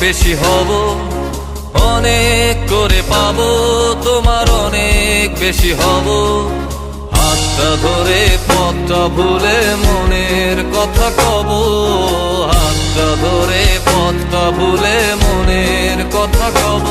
বেশি হব, অনেক করে পাবো, তোমার অনেক বেশি হব। হাতটা ধরে পথটা ভুলে মনের কথা কব, হাতটা ধরে পথটা ভুলে মনের কথা কব।